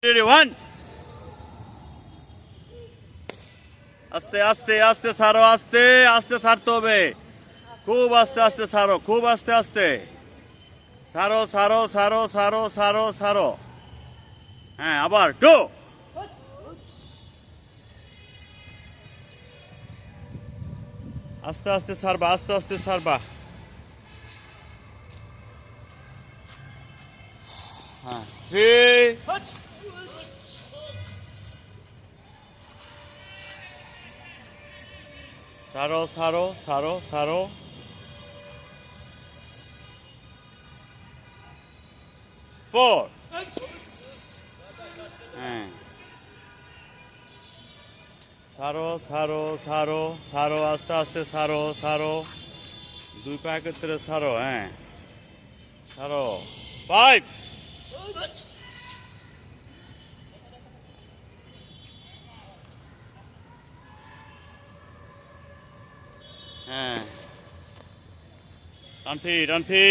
Ready, one. আস্তে আস্তে আস্তে ছাড়ো, আস্তে আস্তে ছাড়তে হবে, খুব আস্তে আস্তে ছাড়ো, খুব আস্তে আস্তে ছাড়ো ছাড়ো ছাড়ো ছাড়ো ছাড়ো ছাড়ো। হ্যাঁ, আবার টু। আস্তে আস্তে ছাড়বা, আস্তে আস্তে ছাড়বা। হ্যাঁ, থ্রি। ছাড়ো ছাড়ো ছাড়ো ছাড়ো। ফোর। হ্যাঁ, ছাড়ো ছাড়ো ছাড়ো ছাড়ো, আস্তে আস্তে ছাড়ো ছাড়ো, দুই পা একত্রে ছাড়ো। হ্যাঁ, ছাড়ো। ফাইভ। হ্যাঁ, টানছি টানছি।